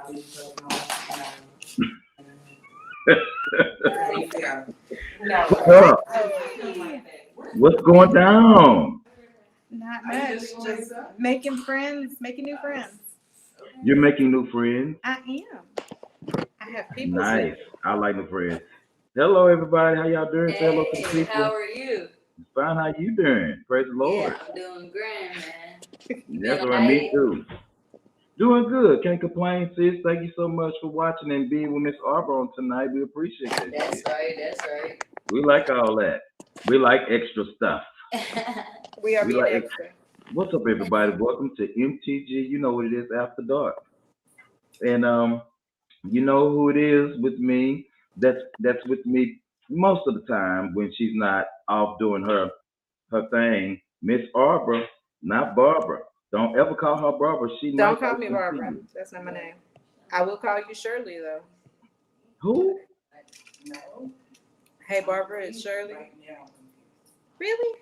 What's up? What's going down? Not much. Just making friends, making new friends. You're making new friends. I am. I have people. Nice. I like new friends. Hello, everybody. How y'all doing? Say hello to the Hey, how people. are you? Fine. How you doing? Praise the Yeah, Lord. I'm doing grand, man. You been That's all right. Me alright? too. Doing good. Can't complain, sis. Thank you so much for watching and being with Miss Arbor on tonight. We appreciate that That's shit. right, that's right. We like all that. We like extra stuff. We are We being like. extra. What's up, everybody? Welcome to MTG. You know what it is, After Dark. And you know who it is with me. That's with me most of the time when she's not off doing her thing. Miss Arbor, not Barbara. Don't ever call her Barbara. She Don't might call say me something to Barbara. you. That's not my name. I will call you Shirley though. Who? Hey Barbara, it's Shirley. Really?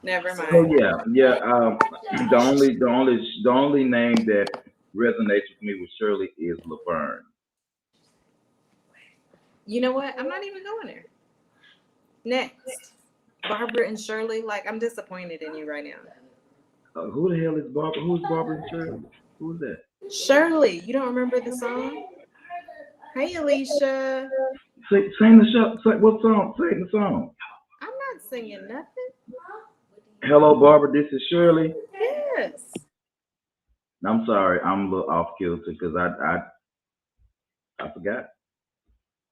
Never Oh mind. yeah, yeah. The only name that resonates with me with Shirley is Laverne. You know what? I'm not even going there. Next. Barbara and Shirley, like I'm disappointed in you right now. Who the hell is Barbara? Who's Barbara and Shirley? Who's that? Shirley, you don't remember the song? Hey Alicia. Sing the show. What song? Sing the song. I'm not singing nothing. Hello, Barbara. This is Shirley. Yes. I'm sorry, I'm a little off kilter because I forgot.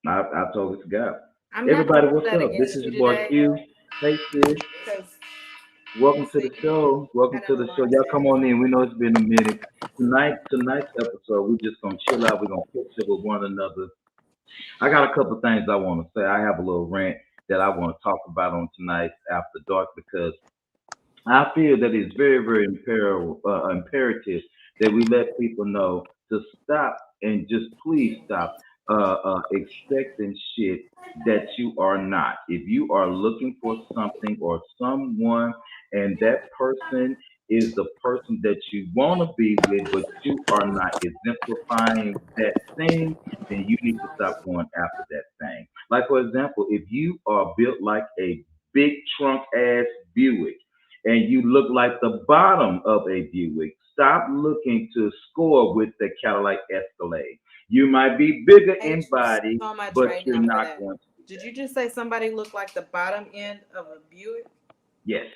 I totally forgot. I'm not Everybody, gonna hold what's that up? This against is you your boy today Q. Hey sis, because welcome to see, the show. Welcome I to don't the know why show. I'm Y'all come saying on in. We know it's been a minute. Tonight's episode, we're just gonna chill out. We're gonna catch up with one another. I got a couple things I want to say. I have a little rant that I want to talk about on tonight's After Dark because I feel that it's very, very imperative that we let people know to stop and just please stop expecting shit that you are not. If you are looking for something or someone, and that person is the person that you want to be with, but you are not exemplifying that thing, then you need to stop going after that thing. Like, for example, if you are built like a big trunk ass Buick, and you look like the bottom of a Buick. Stop looking to score with the Cadillac Escalade. You might be bigger hate in you body, so much but right you're now for not that. going to do Did that. you just say somebody looked like the bottom end of a Buick? Yes.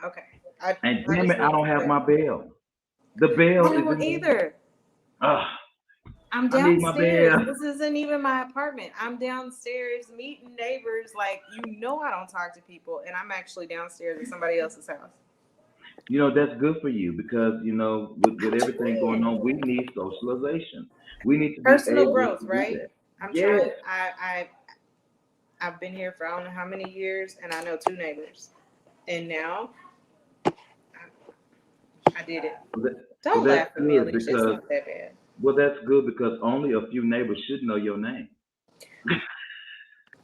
Okay. I And I damn just it, I need to don't have say my bell. The I bell is don't in the. either. Ah, I'm I need my downstairs. bell. This isn't even my apartment. I'm downstairs meeting neighbors. Like, you know, I don't talk to people, and I'm actually downstairs at somebody else's house. That's good for you because with I'm everything going trying. on, we need socialization. We need to be Personal able growth, to do right? that. I'm Yes. trying. I've been here for I don't know how many years, and I know two neighbors, and now I did it. Well, that, well, Don't that's laugh at me, good Alicia. It's because not that bad. that's good because only a few neighbors should know your name.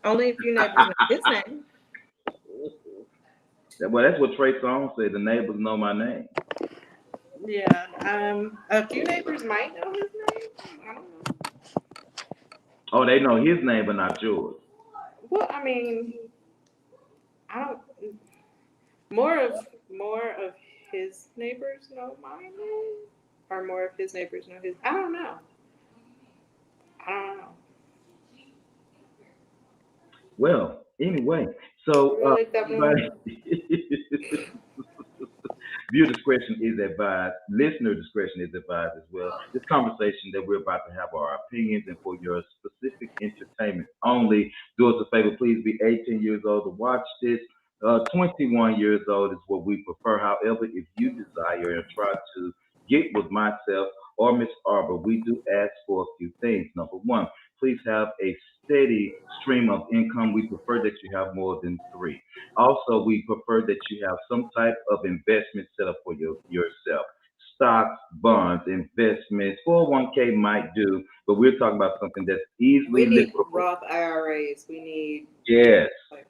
Only a few neighbors know his name. Well, that's what Trey Songz said. The neighbors know my name. Yeah. A few neighbors might know his name. I don't know. Oh, they know his name, but not yours. Well, I mean, I don't. More of his neighbors know my name, or more of his neighbors know his. I don't know. I don't know. Well, anyway, You so gonna leave that one everybody, viewer discretion is advised. Listener discretion is advised as well. This conversation that we're about to have are our opinions and for your specific entertainment only. Do us a favor, please be 18 years old to watch this. 21 years old is what we prefer. However, if you desire and try to get with myself or Miss Arbor, we do ask for a few things. Number one, please have a steady stream of income. We prefer that you have more than three. Also, we prefer that you have some type of investment set up for yourself. Stocks, bonds, investments, 401k might do, but we're talking about something that's We easily need liquidable. Roth IRAs. We need Yes, like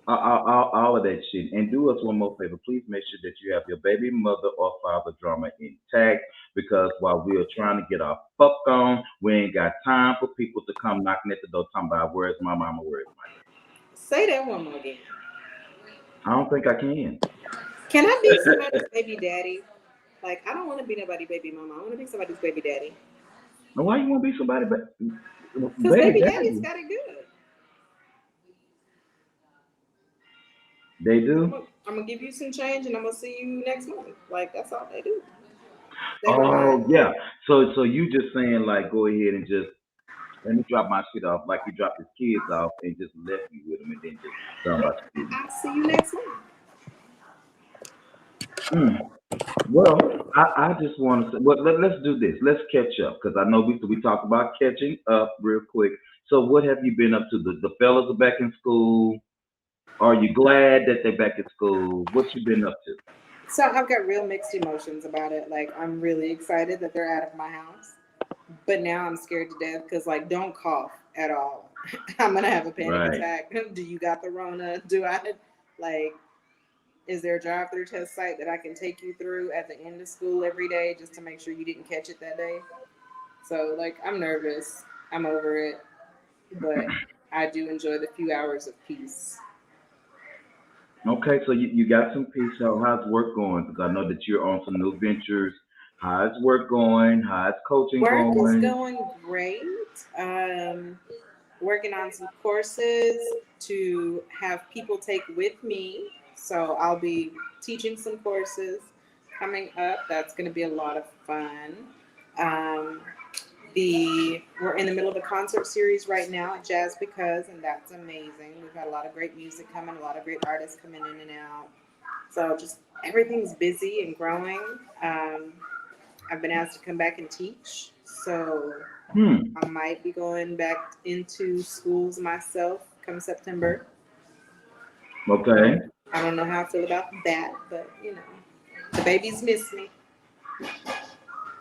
all of that shit. And do us one more favor. Please make sure that you have your baby mother or father drama intact. because while we are trying to get our fuck on, we ain't got time for people to come knocking at the door talking about where's my mama, where's my daddy. Say that one more again. I don't think I can. Can I be somebody's baby daddy? Like, I don't want to be nobody's baby mama. I want to be somebody's baby daddy. Now, why you want to be somebody Because baby baby daddy's daddy? got it good. They I'm do. gonna, I'm gonna give you some change and I'm gonna see you next month. Like, that's all they do. They provide. Oh yeah. So you just saying like go ahead and just let me drop my shit off like you dropped his kids off and just left me with them and then just done about your business. I'll see you next month. Mm. Well, I just want to say, well, let's do this. Let's catch up because I know we talked about catching up real quick. So, what have you been up to? The fellas are back in school. Are you glad that they're back at school? What you been up to? So I've got real mixed emotions about it. Like, I'm really excited that they're out of my house, but now I'm scared to death because, like, don't cough at all. I'm gonna have a panic Right. attack. Do you got the Rona? Do I like? Is there a drive-through test site that I can take you through at the end of school every day just to make sure you didn't catch it that day? So, like, I'm nervous. I'm over it, but I do enjoy the few hours of peace. Okay, so you got some peace. How's work going? Because I know that you're on some new ventures. How's work going? How's coaching Work is going? going great. Um, Working on some courses to have people take with me. So I'll be teaching some courses coming up. That's going to be a lot of fun. Um, we're in the middle of a concert series right now at Jazz Because, and that's amazing. We've got a lot of great music coming, a lot of great artists coming in and out. So just everything's busy and growing. Um, I've been asked to come back and teach, so Hmm. I might be going back into schools myself come September. Okay. I don't know how I feel about that, but the babies miss me.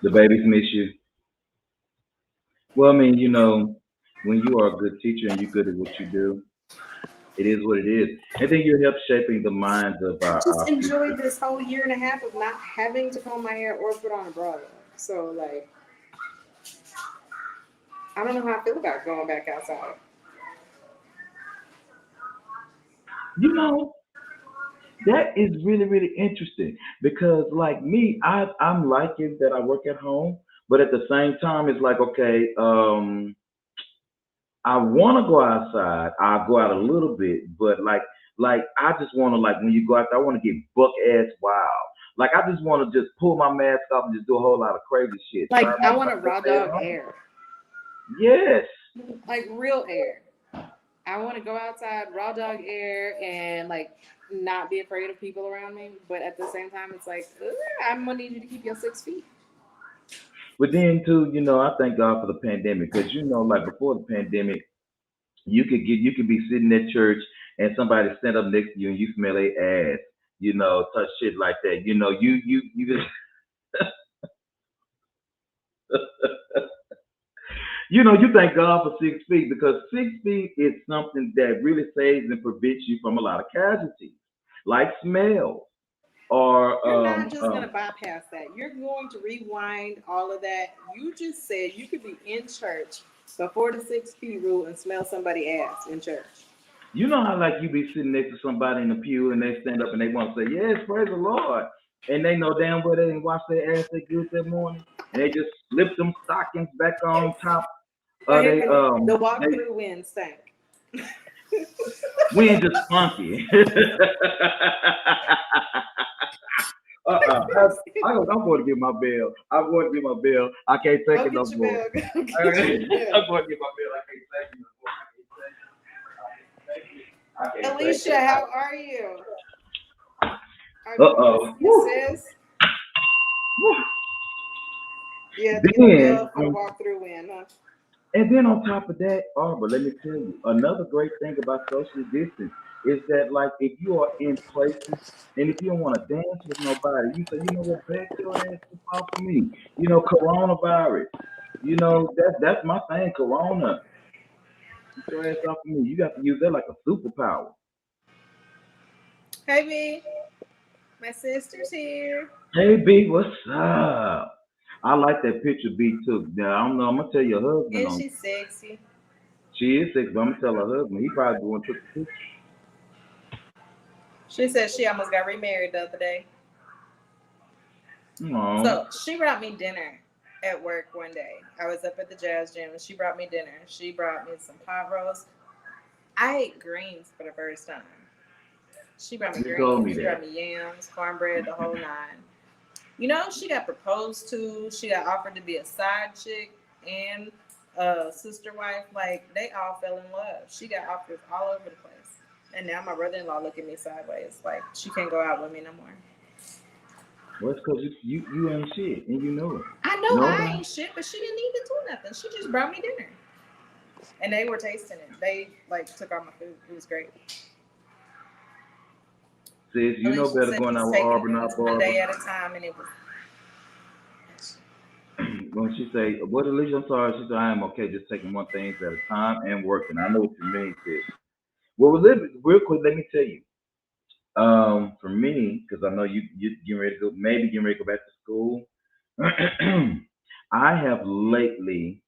The babies miss you. Well, I mean, when you are a good teacher and you're good at what you do, it is what it is. And then you help shaping the minds of I just our enjoyed future. this whole year and a half of not having to comb my hair or put on a bra. So, like, I don't know how I feel about going back outside. You know, that is really, really interesting because, like me, I'm liking that I work at home, but at the same time, it's like, okay, I want to go outside. I'll go out a little bit, but like I just want to like when you go out there, I want to get buck ass wild. Like I just want to just pull my mask off and just do a whole lot of crazy shit. So Like, I'm I like, want a if I raw stay at dog home, air, yes. like real air. I want to go outside, raw dog air, and like not be afraid of people around me. But at the same time, it's like, "Ugh, I'm gonna need you to keep your 6 feet." But then too, I thank God for the pandemic because like before the pandemic, you could be sitting at church and somebody stand up next to you and you smell their ass, touch shit like that. You just you thank God for 6 feet because 6 feet is something that really saves and prevents you from a lot of casualties, like smells or You're not just gonna bypass that. You're going to rewind all of that. You just said you could be in church before the 6 feet rule and smell somebody ass in church. how like you be sitting next to somebody in the pew and they stand up and they want to say, "Yes, praise the Lord," and they know damn well they didn't wash their ass that good that morning, and they just slip them stockings back on top Or of they the they walk-through wind stank. we ain't just funky. I'm going to get my bill. I'm going to get my bill. I can't take Go it no get your more. bell. Go I'm get your bell. going to get my bill. I can't take it no more. I can't take Alicia, it. how are you? Are Uh you oh. missing sis? You have to get a Then, bell for the walk-through wind, huh? and then on top of that, Arbor, let me tell you, another great thing about social distance is that, like, if you are in places and if you don't want to dance with nobody, you say, you know what, back your ass up off of me. Coronavirus. That's my thing, Corona. Get your ass off of me. You got to use that like a superpower. Hey, B, my sister's here. Hey, B, what's up? I like that picture B took. Now I don't know. I'm gonna tell your husband Is on. she sexy? She is six, but I'm gonna tell her husband. He probably the one took the picture. She said she almost got remarried the other day. No. So she brought me dinner at work one day. I was up at the jazz gym and she brought me dinner. She brought me some pot roast. I ate greens for the first time. She brought me You told me greens, she brought that. me yams, cornbread, the whole nine. You know, she got proposed to. She got offered to be a side chick and a sister wife. Like they all fell in love. She got offers all over the place. And now my brother-in-law look at me sideways, like she can't go out with me no more. Well, it's because you ain't shit and you know it. I know I Nobody. ain't shit, but she didn't even do nothing. She just brought me dinner, and they were tasting it. They like took all my food. It was great. Says you know Alicia better said going she's out with taking Arbor, things not one Barbara. day at a time, and it was. When she say, "What, Alicia?" I'm sorry. She said, "I am okay, just taking one thing at a time and working." I know what you mean, sis. Well, real quick. Let me tell you. For me, because I know you getting ready to go, maybe getting ready to go back to school. I have lately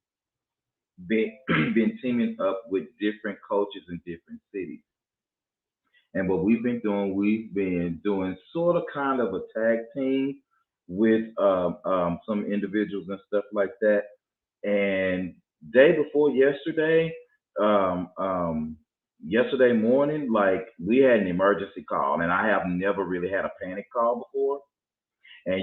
been been teaming up with different coaches in different cities. And what we've been doing sort of kind of a tag team with some individuals and stuff like that. And day before yesterday, um, um, yesterday morning, like we had an emergency call, and I have never really had a panic call before. And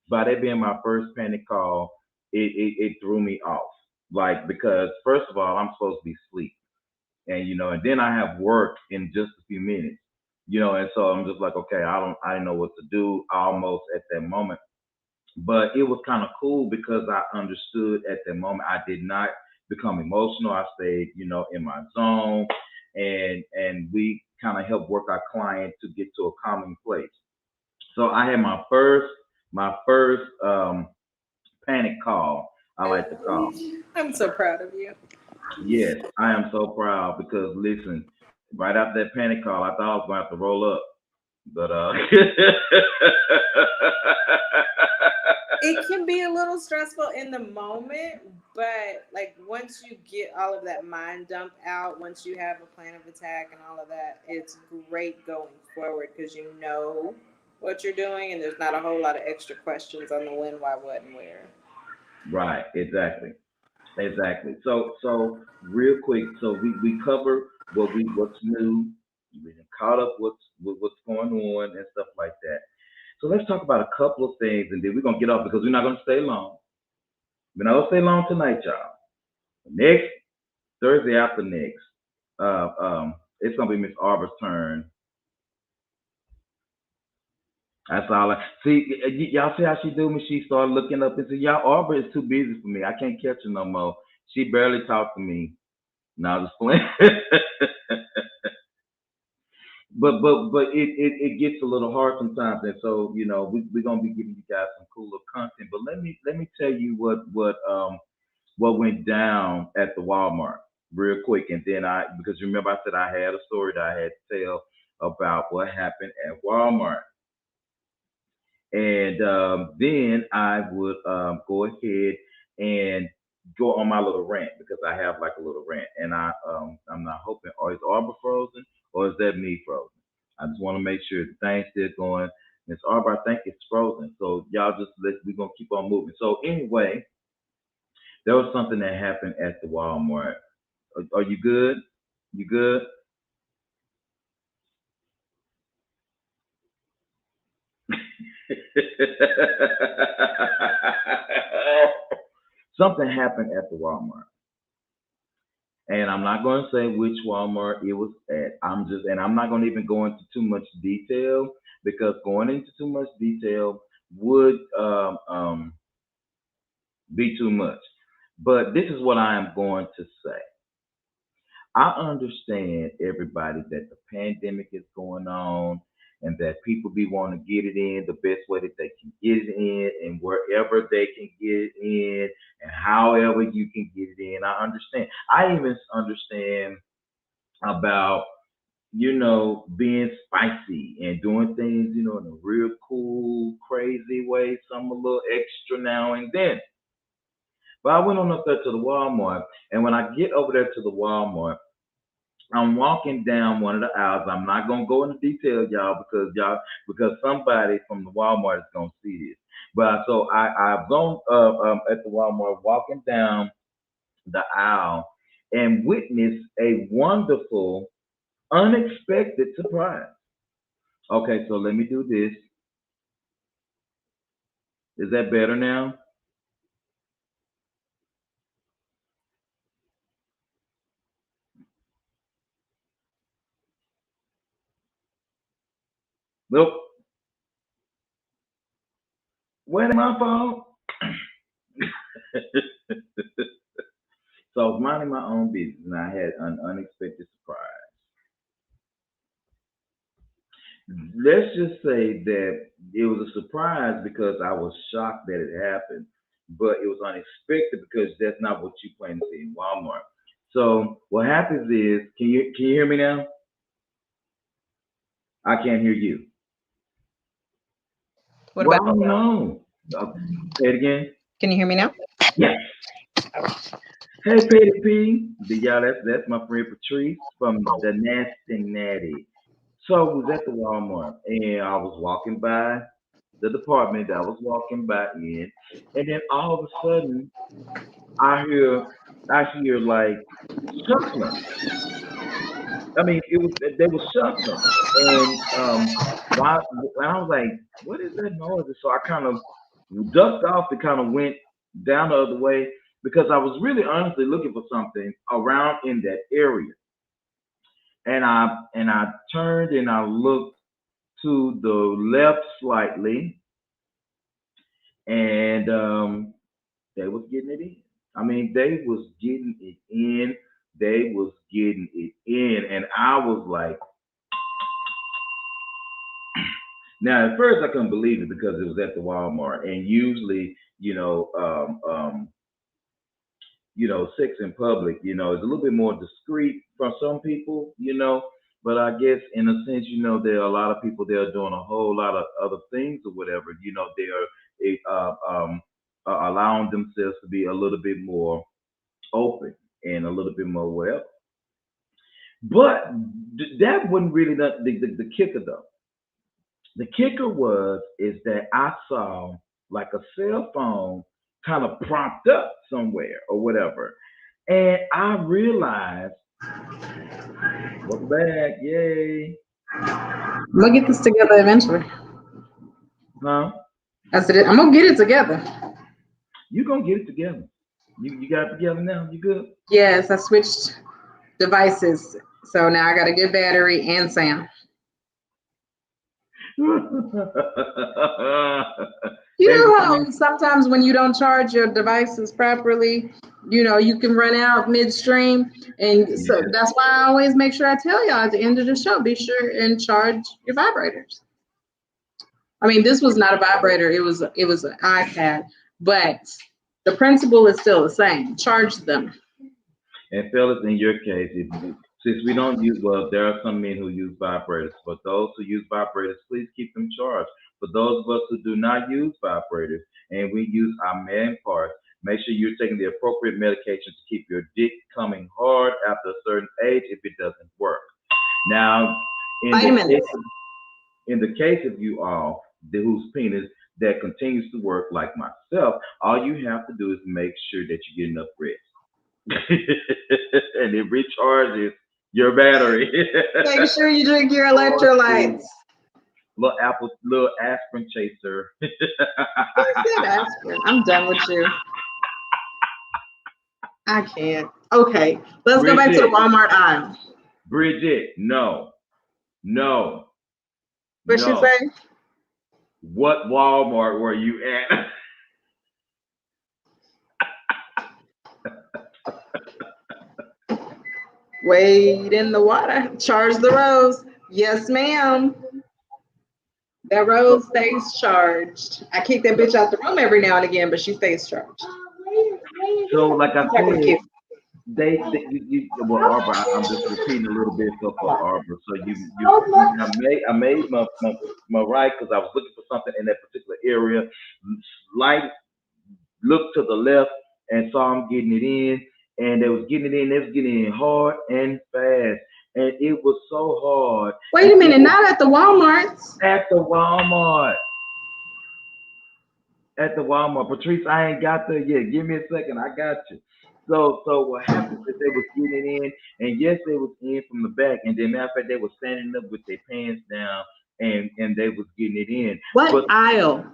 by that being my first panic call, it threw me off. Like because first of all, I'm supposed to be asleep and then I have work in just a few minutes, and so I'm just like, okay, I didn't know what to do almost at that moment, but it was kind of cool because I understood at that moment. I did not become emotional. I stayed, in my zone, and we kind of helped work our client to get to a calming place. So I had my first panic call. I like to call. I'm so proud of you. Yes, I am so proud because listen, right after that panic call, I thought I was going to have to roll up, but It can be a little stressful in the moment, but like once you get all of that mind dump out, once you have a plan of attack and all of that, it's great going forward because you know what you're doing and there's not a whole lot of extra questions on the when, why, what, and where. right, exactly, exactly. So real quick, so we cover what's new, we done caught up what's going on and stuff like that. So let's talk about a couple of things, and then we're gonna get off because we're not gonna stay long. We're not gonna stay long tonight, y'all. Next Thursday after next, it's gonna be Miss Arbor's turn. That's all. See, y'all see how she do me? She started looking up and said, "Y'all, Arbor is too busy for me. I can't catch her no more. She barely talked to me." Now just playing. but it gets a little hard sometimes, and so we're gonna be giving you guys some cooler content. But let me tell you what went down at the Walmart real quick, and then because remember I said I had a story that I had to tell about what happened at Walmart. And then I would go ahead and go on my little rant because I have like a little rant, and I'm not hoping. Or is Arbor frozen, or is that me frozen? I just want to make sure the thing's still going. Miss Arbor, I think it's frozen. So y'all we're gonna keep on moving. So anyway, there was something that happened at the Walmart. Are you good? You good? Something happened at the Walmart. And I'm not going to say which Walmart it was at. I'm not going to even go into too much detail because going into too much detail would be too much. But this is what I am going to say. I understand everybody that the pandemic is going on and that people be wanting to get it in the best way that they can get it in and wherever they can get it in and however you can get it in. I understand. I even understand about being spicy and doing things, in a real cool, crazy way, some a little extra now and then. But I went on up there to the Walmart, and when I get over there to the Walmart, I'm walking down one of the aisles. I'm not gonna go into detail, because somebody from the Walmart is gonna see this. But so I've gone at the Walmart, walking down the aisle, and witnessed a wonderful, unexpected surprise. Okay, so let me do this. Is that better now? Nope. Where my phone? So I was minding my own business, and I had an unexpected surprise. Let's just say that it was a surprise because I was shocked that it happened, but it was unexpected because that's not what you plan to see in Walmart. So what happens is, can you hear me now? I can't hear you. What Well, about? I don't know. Say it again. Can you hear me now? Yes. Hey, Petty P. Y'all, that's my friend Patrice from the Nasty Natty. So I was at the Walmart, and I was walking by the department that I was walking by in, and then all of a sudden I hear I hear like shuffling. I mean, they were shuffling, and why? And I was like, "What is that noise?" And so I kind of ducked off and kind of went down the other way because I was really honestly looking for something around in that area. And I turned and I looked to the left slightly, and they was getting it in. I mean, they was getting it in. They was getting it in, and I was like, now at first I couldn't believe it because it was at the Walmart, and usually, sex in public, is a little bit more discreet for some people, but I guess in a sense, there are a lot of people there doing a whole lot of other things or whatever. They are allowing themselves to be a little bit more open and a little bit more well. But that wasn't really the kicker though. The kicker was is that I saw like a cell phone kind of propped up somewhere or whatever. And I realized, welcome back, yay. We'll get this together eventually. Huh? I said, I'm gonna get it together. You gonna get it together. You got it together now? You good? Yes, I switched devices, so now I got a good battery and sound. You know how sometimes when you don't charge your devices properly, you can run out midstream. And so that's why I always make sure I tell y'all at the end of the show, be sure and charge your vibrators. I mean, this was not a vibrator, it was an iPad, but the principle is still the same. Charge them. And fellas, in your case, since we don't use, well, there are some men who use vibrators. For those who use vibrators, please keep them charged. For those of us who do not use vibrators and we use our man parts, make sure you're taking the appropriate medication to keep your dick coming hard after a certain age if it doesn't work. Now, in the case of you all whose penis that continues to work like myself, all you have to do is make sure that you get enough rest. And it recharges your battery. Make sure you drink your electrolytes. Little aspirin chaser. Who said aspirin? I'm done with you. I can't. Okay, let's go back to the Walmart aisle. Bridget, no. What'd she say? What Walmart were you at? Wade in the water. Charge the rose. Yes, ma'am. That rose stays charged. I kick that bitch out the room every now and again, but she stays charged. So, like I said, well, Arbor. I'm just repeating a little bit so for Arbor. So I made my right because I was looking for something in that particular area. Light looked to the left and saw them getting it in, and they was getting it in. They was getting it in hard and fast, and it was so hard. Wait a minute, not at the Walmarts. At the Walmart. At the Walmart. Patrice, I ain't got there yet. Give me a second. I got you. So what happened is they was getting in, and yes, they was in from the back, and then matter of fact, they was standing up with their pants down, and they was getting it in. What aisle?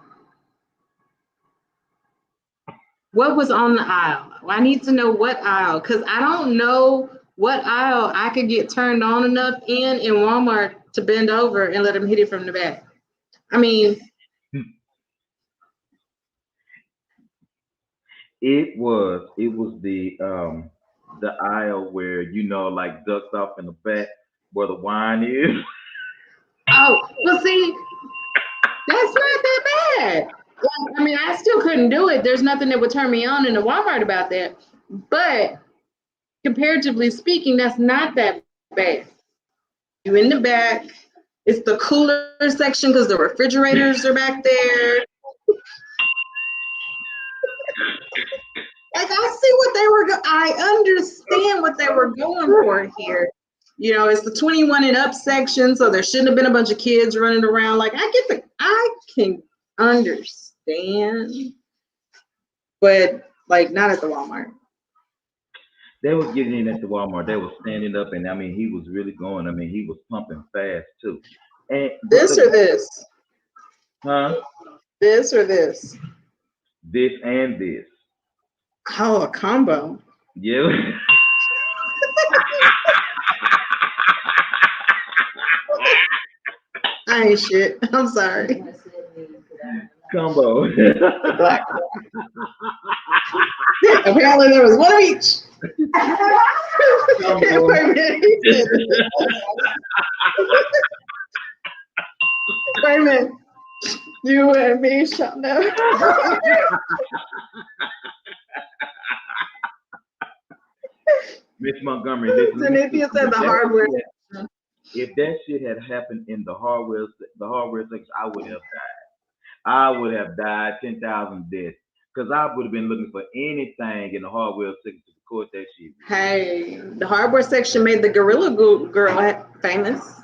What was on the aisle? I need to know what aisle, because I don't know what aisle I could get turned on enough in Walmart to bend over and let them hit it from the back. I mean, it was the aisle where like ducked off in the back where the wine is. oh, well, see, that's not that bad. Like, I mean, I still couldn't do it. There's nothing that would turn me on in the Walmart about that. But comparatively speaking, that's not that bad. You in the back. It's the cooler section because the refrigerators are back there. Like, I see what they were I understand what they were going for here. You know, it's the 21 and up section, so there shouldn't have been a bunch of kids running around. Like, I can understand, but like not at the Walmart. They was getting in at the Walmart. They was standing up, and I mean, he was really going. I mean, he was pumping fast too. And this or this? Huh? This or this? This and this. Oh, a combo. Yeah. I ain't shit. I'm sorry. Combo. Apparently there was one of each. Wait a minute. You and me, Shonda. Miss Montgomery, listen. If said the hardware. If that shit had happened in the hardware section, I would have died. I would have died 10,000 deaths because I would have been looking for anything in the hardware section to record that shit. Hey, the hardware section made the Gorilla Girl famous.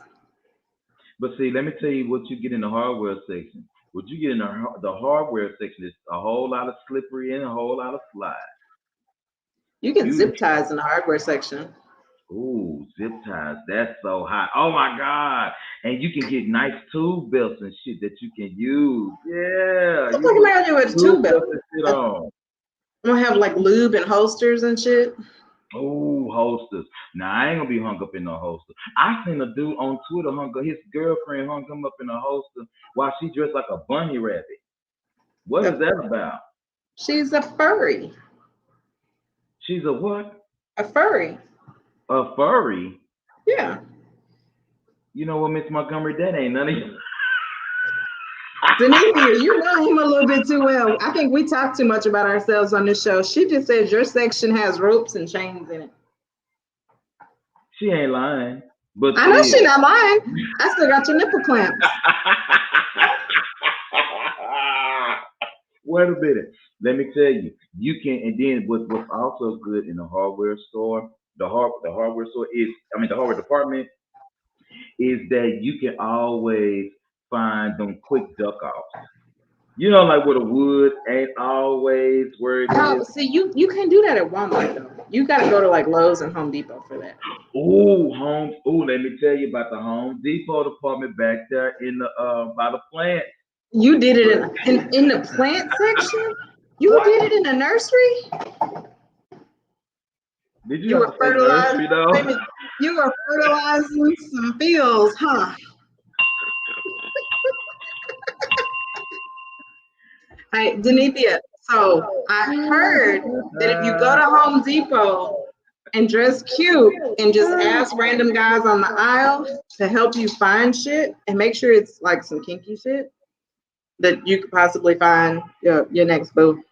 But see, let me tell you what you get in the hardware section. What you get in the hardware section is a whole lot of slippery and a whole lot of slide. You get zip ties in the hardware section. Ooh, zip ties. That's so hot. Oh my God. And you can get nice tube belts and shit that you can use. Yeah. I'm talking about you with a tube belt. I'm gonna have like lube and holsters and shit. Oh, holsters. Now I ain't gonna be hung up in no holster. I seen a dude on Twitter his girlfriend hung him up in a holster while she dressed like a bunny rabbit. What is that about? She's a furry. She's a what? A furry. A furry? Yeah. You know what, Miss Montgomery? That ain't none of you. Denise, you know him a little bit too well. I think we talk too much about ourselves on this show. She just says your section has ropes and chains in it. She ain't lying. But I know she's not lying. I still got your nipple clamps. Wait a minute. Let me tell you. You can, and then what's also good in the hardware store, the hardware department, is that you can always find them quick duck offs. You know, like where the wood ain't always where it is. See, you can't do that at Walmart though. You gotta go to like Lowe's and Home Depot for that. Let me tell you about the Home Depot department back there in the by the plant. You did it in the plant section? You did it in the nursery? Did you were fertilizing? You were fertilizing some fields, huh? Hey, Denithia, so I heard that if you go to Home Depot and dress cute and just ask random guys on the aisle to help you find shit and make sure it's like some kinky shit, that you could possibly find your next boo.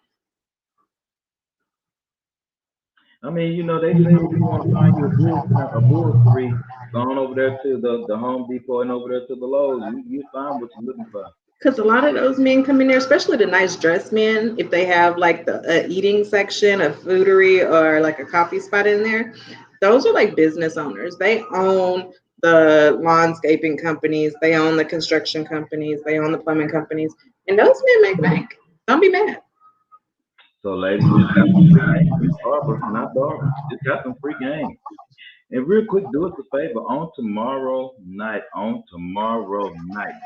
I mean, they say if you want to find you a bull street, go on over there to the Home Depot and over there to the Lowe's. You find what you're looking for. Because a lot of those men come in there, especially the nice dressed men, if they have like the eating section, a foodery, or like a coffee spot in there, those are like business owners. They own the landscaping companies, they own the construction companies, they own the plumbing companies, and those men make bank. Don't be mad. So, ladies, you just got some free game. Miss Barbara, not Barbara. Just got some free game. And real quick, do us a favor on tomorrow night,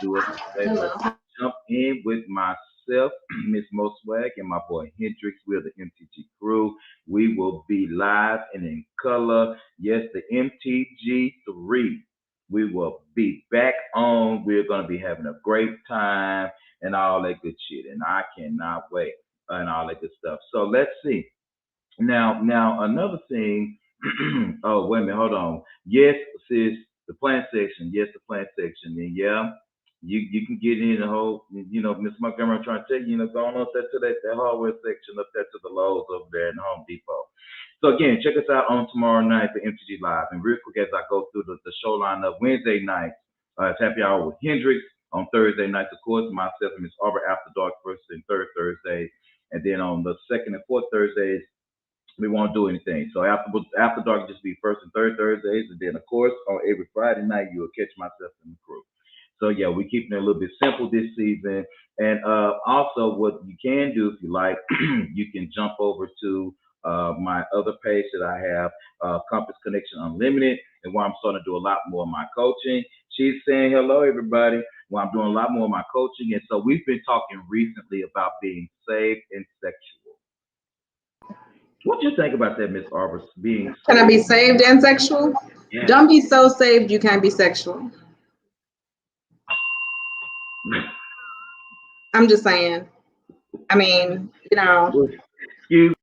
do us a favor. Jump in with myself, Miss Mo Swag, and my boy Hendrix. We're the MTG crew. We will be live and in color. Yes, the MTG 3. We will be back on. We're going to be having a great time and all that good shit. And I cannot wait and all that good stuff. So let's see. Now another thing. Oh, wait a minute, hold on. Yes, sis, the plant section. Yes, the plant section. And yeah, you can get in the whole. Miss Montgomery, I'm trying to tell you, go on up there to that hardware section up there to the Lowe's over there in Home Depot. So again, check us out on tomorrow night for MTG Live. And real quick, as I go through the show lineup, Wednesday night, it's happy hour with Hendrix. On Thursday nights, of course, myself and Miss Arbor After Dark first and third Thursday. And then on the second and fourth Thursdays, we won't do anything. So after dark just be first and third Thursdays, and then of course on every Friday night you'll catch myself and the crew. So yeah, we're keeping it a little bit simple this season. And also what you can do if you like, you can jump over to my other page that I have, Compass Connection Unlimited, and where I'm starting to do a lot more of my coaching. She's saying hello, everybody. Well, I'm doing a lot more of my coaching, and so we've been talking recently about being saved and sexual. What do you think about that, Miss Arbor, being Can I saved? be saved and sexual? Yeah. Don't be so saved you can't be sexual. I'm just saying. I mean, Excuse.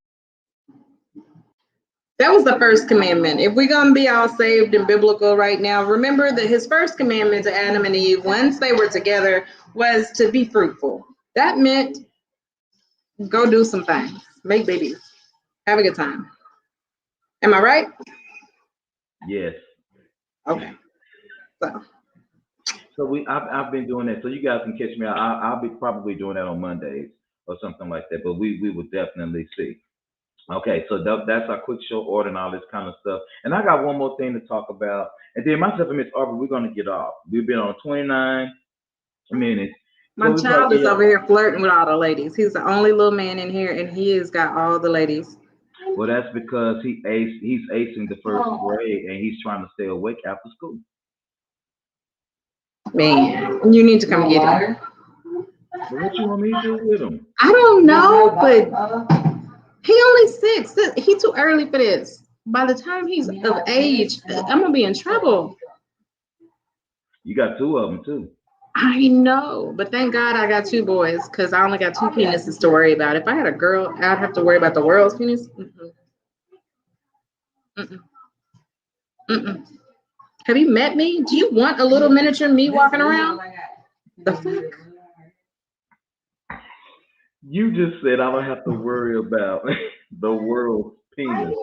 that was the first commandment. If we're going to be all saved and biblical right now, remember that his first commandment to Adam and Eve, once they were together, was to be fruitful. That meant go do some things, make babies, have a good time. Am I right? Yes. Okay. So I've been doing that. So you guys can catch me. I'll be probably doing that on Mondays or something like that. But we will definitely see. Okay, so that's our quick show order and all this kind of stuff. And I got one more thing to talk about. And then myself and Miss Arbor, we're gonna get off. We've been on 29 minutes. My child is over here flirting with all the ladies. He's the only little man in here, and he has got all the ladies. Well, that's because he's acing the first grade, and he's trying to stay awake after school. Man, you need to come get him. But what you want me to do with him? I don't know, but he only 6. He too early for this. By the time he's of age, I'm gonna be in trouble. You got 2 of them too. I know, but thank God I got 2 boys because I only got 2 penises to worry about. If I had a girl, I'd have to worry about the world's penis. Mm-mm. Mm-mm. Have you met me? Do you want a little miniature me walking around? The fuck? You just said I don't have to worry about the world's penis.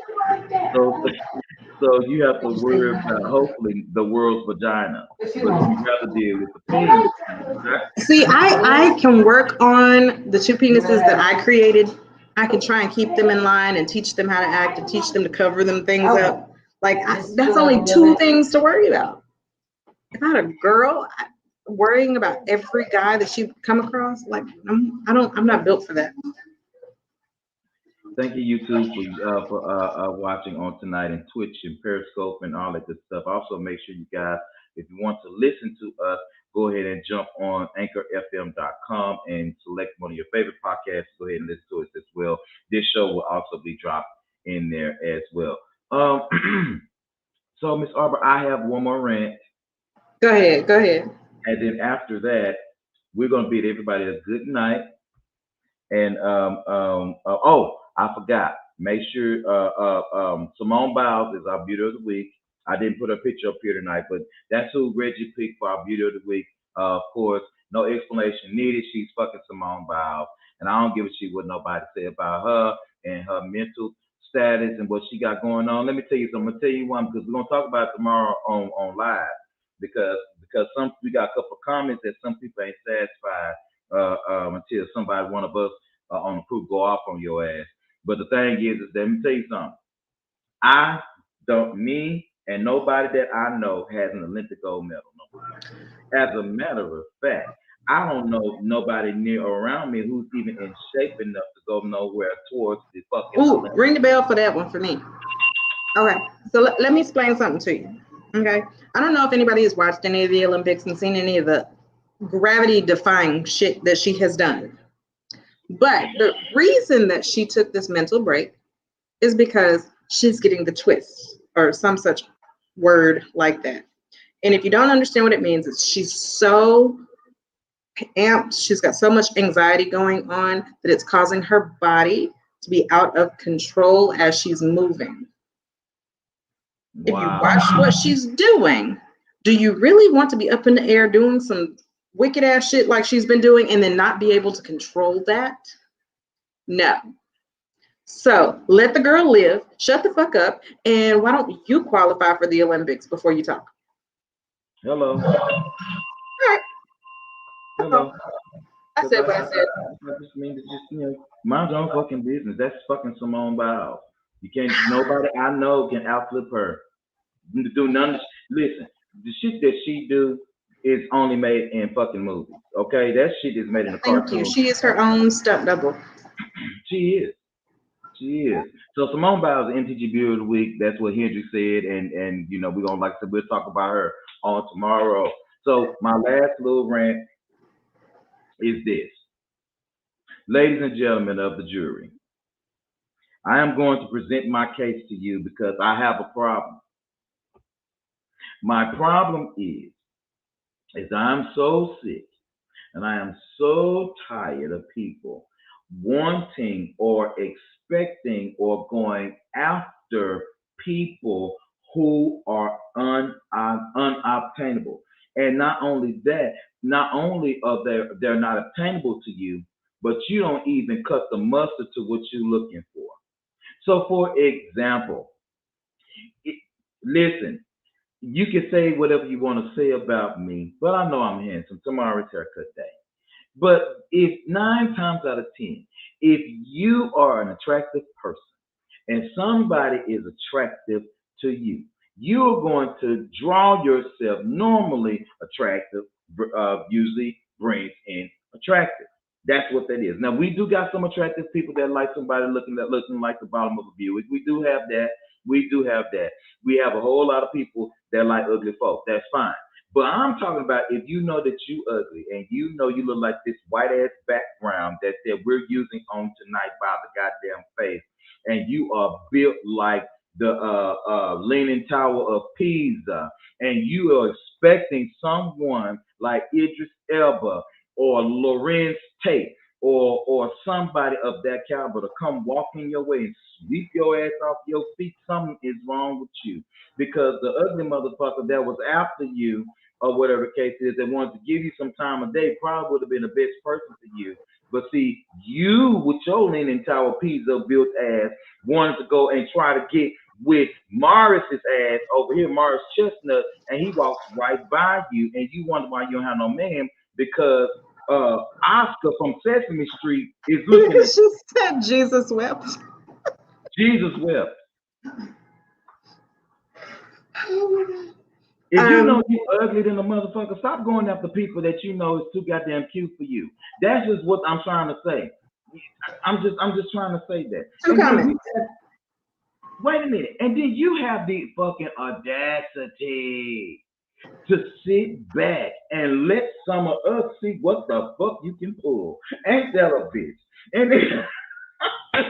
So you have to worry about hopefully the world's vagina, but you got to deal with the penis. See, I can work on the 2 penises that I created. I can try and keep them in line and teach them how to act and teach them to cover them things up. Like that's only 2 things to worry about. If I had a girl worrying about every guy that she come across, like I'm not built for that. Thank you, YouTube, for watching on tonight and Twitch and Periscope and all that good stuff. Also, make sure you guys, if you want to listen to us, go ahead and jump on anchorfm.com and select one of your favorite podcasts. Go ahead and listen to it as well. This show will also be dropped in there as well. So, Miss Arbor, I have one more rant. Go ahead. And then after that, we're going to bid everybody a good night. And I forgot. Make sure Simone Biles is our beauty of the week. I didn't put a picture up here tonight, but that's who Reggie picked for our beauty of the week. Of course, no explanation needed. She's fucking Simone Biles, and I don't give a shit what nobody say about her and her mental status and what she got going on. Let me tell you something. I'm gonna tell you one because we're gonna talk about it tomorrow on live because some we got a couple of comments that some people ain't satisfied until somebody, one of us on the crew, go off on your ass. But the thing is let me tell you something. I don't, me and nobody that I know has an Olympic gold medal. No. As a matter of fact, I don't know nobody near around me who's even in shape enough to go nowhere towards the fucking Olympics. Ring the bell for that one for me. Okay, so let me explain something to you. Okay, I don't know if anybody has watched any of the Olympics and seen any of the gravity-defying shit that she has done. But the reason that she took this mental break is because she's getting the twist or some such word like that. And if you don't understand what it means, it's she's so amped, she's got so much anxiety going on that it's causing her body to be out of control as she's moving. Wow. If you watch what she's doing, do you really want to be up in the air doing some wicked ass shit like she's been doing and then not be able to control that? No. So let the girl live, shut the fuck up, and why don't you qualify for the Olympics before you talk? Hello. All right. Hello. I said what I said. I just mean to mind your own fucking business. That's fucking Simone Biles. You can't, nobody I know can outflip her. Do none of listen, the shit that she do is only made in fucking movies. Okay? That shit is made in a cartoon. Thank you. She is her own stunt double. She is. She is. So Simone Biles, MTG Beauty of the Week. That's what Hendrix said, and you know we're gonna, like I said, we'll talk about her on tomorrow. So my last little rant is this, ladies and gentlemen of the jury. I am going to present my case to you because I have a problem. My problem is I'm so sick and I am so tired of people wanting or expecting or going after people who are unobtainable. And not only that, not only are they're not obtainable to you, but you don't even cut the mustard to what you're looking for. So for example, listen, you can say whatever you want to say about me, but I know I'm handsome. Tomorrow's haircut day. But if 9 times out of 10, if you are an attractive person and somebody is attractive to you, you're going to draw yourself. Normally attractive usually brings in attractive. That's what that is. Now we do got some attractive people that like somebody looking like the bottom of a Buick. We do have that. We do have that. We have a whole lot of people that like ugly folk. That's fine. But I'm talking about if you know that you ugly and you know you look like this white ass background that we're using on tonight by the goddamn face, and you are built like the Leaning Tower of Pisa, and you are expecting someone like Idris Elba or Lorenz Tate or somebody of that caliber to come walking your way and sweep your ass off your feet, something is wrong with you. Because the ugly motherfucker that was after you, or whatever the case is, that wanted to give you some time of day, probably would have been the best person for you. But see, you with your Leaning Tower Pizza built ass wanted to go and try to get with Morris's ass over here, Morris Chestnut, and he walks right by you, and you wonder why you don't have no man, because Oscar from Sesame Street is looking at She said Jesus wept. Jesus wept. Oh my God. If you know you ugly than a motherfucker, stop going after people that you know is too goddamn cute for you. That's just what I'm trying to say. I'm just trying to say that. Wait a minute. And then you have the fucking audacity to sit back and let some of us see what the fuck you can pull. Ain't that a bitch? And then I'm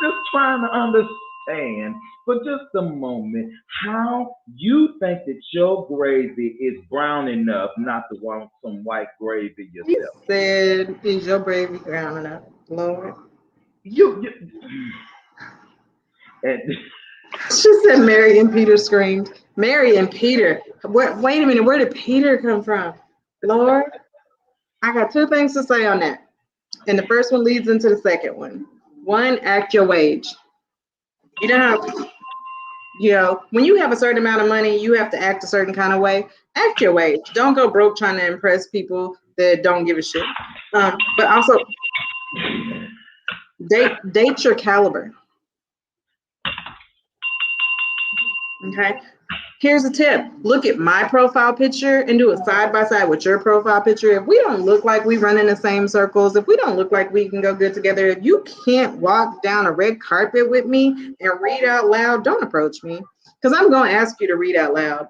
just trying to understand for just a moment how you think that your gravy is brown enough not to want some white gravy yourself. You said, is your gravy brown enough, Lord? You and she said Mary and Peter screamed. Mary and Peter. Wait a minute, where did Peter come from? Lord, I got 2 things to say on that. And the first one leads into the second one. One, act your wage. You know how, when you have a certain amount of money, you have to act a certain kind of way. Act your way. Don't go broke trying to impress people that don't give a shit. But also, date your caliber. Okay. Here's a tip. Look at my profile picture and do it side by side with your profile picture. If we don't look like we run in the same circles, if we don't look like we can go good together, if you can't walk down a red carpet with me and read out loud, don't approach me, because I'm going to ask you to read out loud.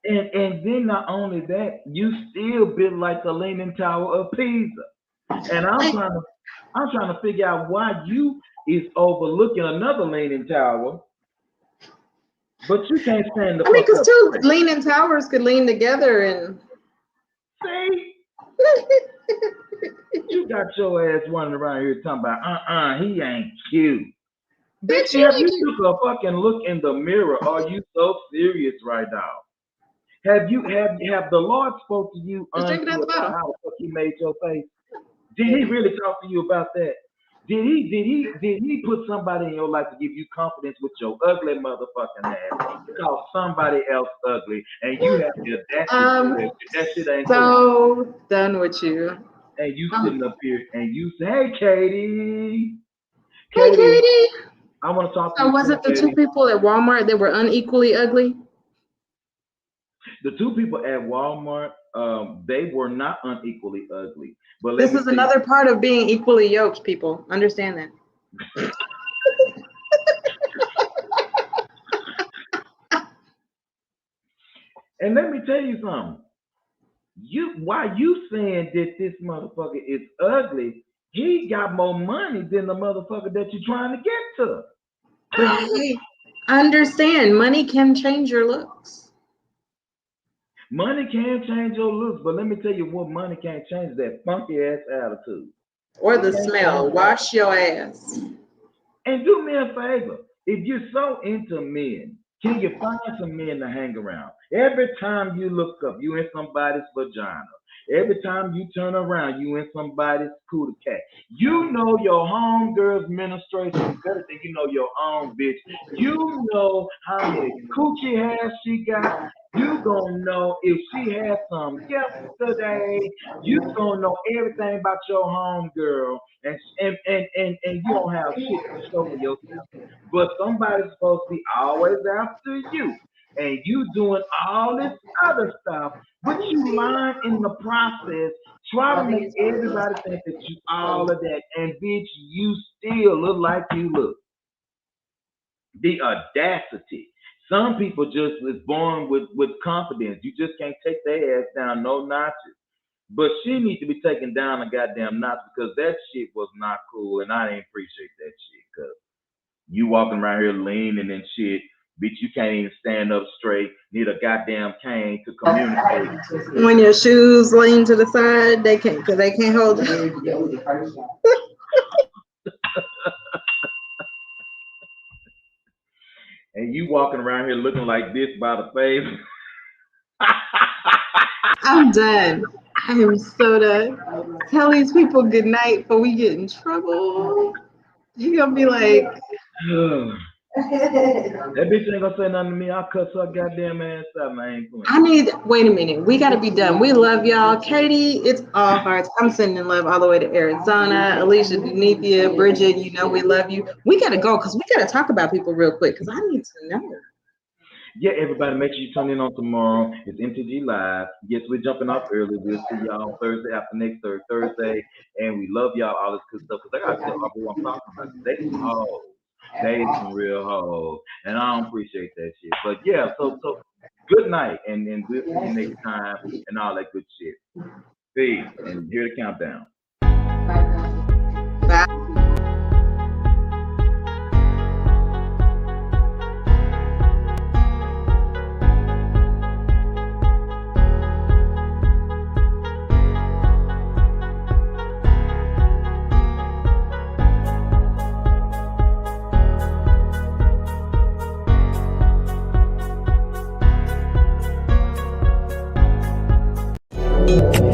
And then not only that, you still built like the Leaning Tower of Pisa. And I'm trying to figure out why you is overlooking another Leaning Tower, but you can't stand the fuck because up. two leaning towers could lean together and see. You got your ass running around here talking about he ain't cute. Bitch, have you took a fucking look in the mirror? Are you so serious right now? Have the Lord spoke to you about how the fuck he made your face? Did he really talk to you about that? Did he put somebody in your life to give you confidence with your ugly motherfucking ass? Because somebody else ugly and you have the audacity that shit ain't so done with you. And you sitting up here and you say, hey Katie. Hey Katie. I want to talk to you. So was it the two people at Walmart that were unequally ugly? The two people at Walmart, they were not unequally ugly. But this is another part of being equally yoked, people. Understand that. And let me tell you something. Why you saying that this motherfucker is ugly, he got more money than the motherfucker that you're trying to get to. But hey, understand, money can change your looks. Money can change your looks, but let me tell you what money can't change, that funky ass attitude. Or the smell. Wash your ass. And do me a favor. If you're so into men, can you find some men to hang around? Every time you look up, you in somebody's vagina. Every time you turn around, you in somebody's cootie cat. You know your homegirl's menstruation better than you know your own bitch. You know how many coochie hairs she got. You gonna know if she had some yesterday. You gonna know everything about your homegirl, and you don't have shit to show for yourself. But somebody's supposed to be always after you, and you doing all this other stuff, but you lying in the process, try to make everybody think that you all of that, and bitch, you still look like you look. The audacity. Some people just is born with confidence. You just can't take their ass down no notches. But she needs to be taken down a goddamn notch, because that shit was not cool, and I didn't appreciate that shit. Because you walking around here leaning and shit, bitch, you can't even stand up straight. Need a goddamn cane to communicate. When your shoes lean to the side, they can't, because they can't hold it. And you walking around here looking like this by the face. I'm done. I am so done. Tell these people good night before we get in trouble. You're gonna be like, that bitch ain't gonna say nothing to me. I'll cuss her goddamn ass out, man. wait a minute. We gotta be done. We love y'all. Katie, it's all hearts. I'm sending love all the way to Arizona. Alicia, Denithia, Bridget, you know we love you. We gotta go because we gotta talk about people real quick because I need to know. Yeah, everybody, make sure you tune in on tomorrow. It's MTG Live. Yes, we're jumping off early. We'll see y'all Thursday after next Thursday. And we love y'all, all this good stuff. Because I got to tell y'all who I'm talking about. They some hoes. They some real hoes. And I don't appreciate that shit. But yeah, so good night. And we'll see you next time and all that good shit. Peace. And here's the countdown. Bye. MTG.